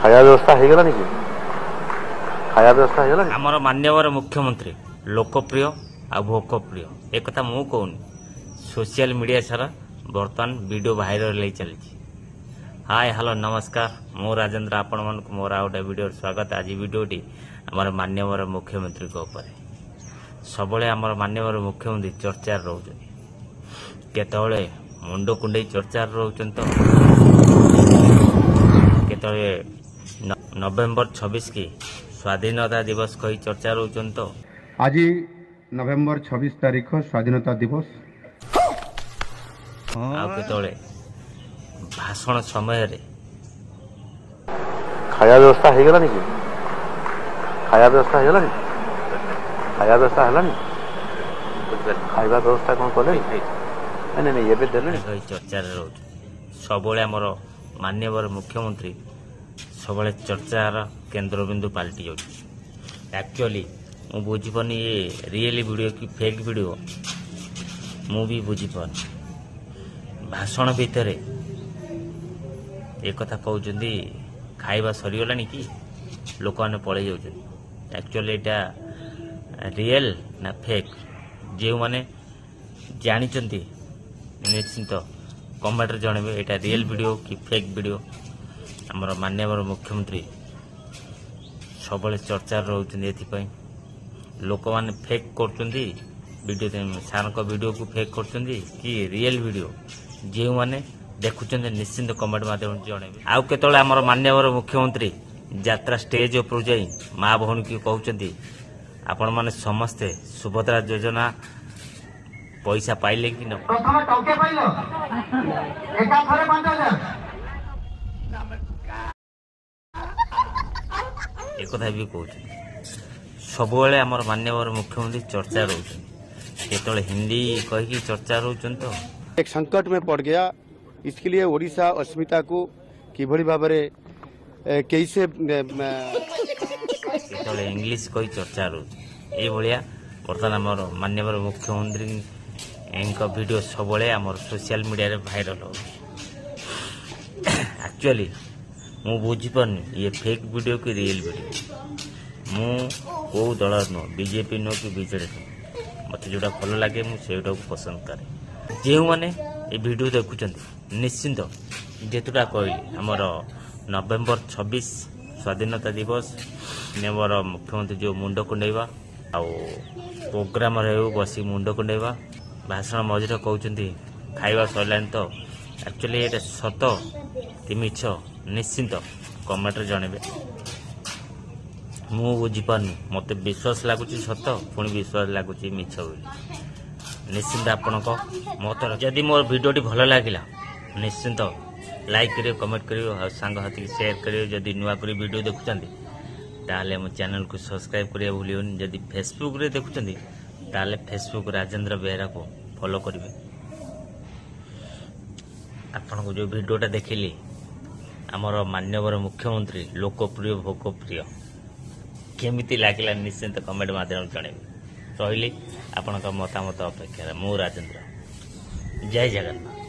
खाया व्यवस्था हो गला कि खाया व्यवस्था हो गला आमर मान्यवर मुख्यमंत्री लोकप्रिय आ भोकप्रिय एक कथा मु कहूनी सोशल मीडिया सारा बर्तमान वीडियो वायरल चली। हाय हेलो नमस्कार मु राजेंद्र आपण मन मोर आ गोटे वीडियो स्वागत। आज वीडियोटी आमर मान्यवर मुख्यमंत्री सबले आमर मान्यवर मुख्यमंत्री चर्चार रोचन केतले मुंड कुंडे चर्चार रोचन तो केतले नवेम्बर 26 की स्वाधीनता दिवस कही चर्चा रोचन तो आज नवेम्बर 26 तारीख स्वाधीनता दिवस आतले भाषण समय रे खाया व्यवस्था हो गला कि खाया व्यवस्था हो गला खाया व्यवस्था है खाଇବା व्यवस्था कौन कले नहीं नहीं ये देने चर्चा रोच सब आमर मान्यवर मुख्यमंत्री सब चर्चार केन्द्रबिंदु पलटि जाऊँ। एक्चुअली मु बुझीपानी ये रियल वीडियो कि फेक वीडियो मु भी बुझीपानी। भाषण भितर एक कथा कहते खाଇବା सरीगला कि लोक मैंने पलि जाऊँ। एक्चुअली एटा रियल ना फेक जो मैंने जानी निश्चिंत कमेंट जनइबे एटा रियल वीडियो कि फेक वीडियो। आमर मान्यवर मुख्यमंत्री सब चर्चार रोचे लोक मैंने फेक कर सार वीडियो को फेक कर रियल वीडियो जो मैंने देखुं निश्चिंत कमेंट माध्यम जनइबे। आउ केतले आमर मान्यवर मुख्यमंत्री यात्रा स्टेज उपर जाई माँ भौणी की कहते आपण माने समस्ते सुभद्रा योजना पैसा पाइले कि न प्रथम टके पाइलो एका थरे 5000 एक कथा भी कहते सब आमर मान्यवर मुख्यमंत्री चर्चा रोचन केतले हिंदी कही चर्चा रोचन तो एक संकट में पड़ गया। इसके लिए ओडिशा अस्मिता को किभली भाव कैसे केतले इंग्लिश कही चर्चा रोच ये भाया बर्तमान आमर मान्यवर मुख्यमंत्री वीडियो सब आमर सोशल मीडिया रे वायरल हो। एक्चुअली मु बुझीपारनी ये फेक वीडियो कि रियल वीडियो। मु कौ दल नुह बीजेपी नुह कि बीजेडी नुह मत जोटा भल लगे मुझे पसंद करे। जो मैंने ये वीडियो देखुं निश्चिंत जेतुटा कहली आमर नवेम्बर 26 स्वाधीनता दिवस माननीय मुख्यमंत्री जो मुंड कुंडेवा आउ प्रोग्राम बस मुंड कुंडेवा भाषण मझे कहते खाଇବା सरलानी तो एक्चुअली ये सत कि मिछ निश्चिंत कमेंट जनइबे। मु बुझीपारनी मत विश्वास लगुच सत पुणी विश्वास लगुच मिछ निश्चिंत आपण मत जदि मोर वीडियोटी भल लगिला निश्चिंत लाइक करियो कमेंट करियो और सांग हाथी शेयर करियो। जदि नुआ करी वीडियो देखुचंदी ताले मो चैनल को सब्सक्राइब करिया भूलियोनी। जदि फेसबुक रे देखुचंदी ताले फेसबुक राजेंद्र बेहरा को फॉलो करिवे। आपण को जो वीडियोटा देखिली आमर मान्यवर मुख्यमंत्री लोकप्रिय भोकप्रिय केमिति लागिला निश्चिंत कमेंट माध्यम जणेबे। रहिली आपण मतामत अपेक्षा मु राजेंद्र। जय जगन्नाथ।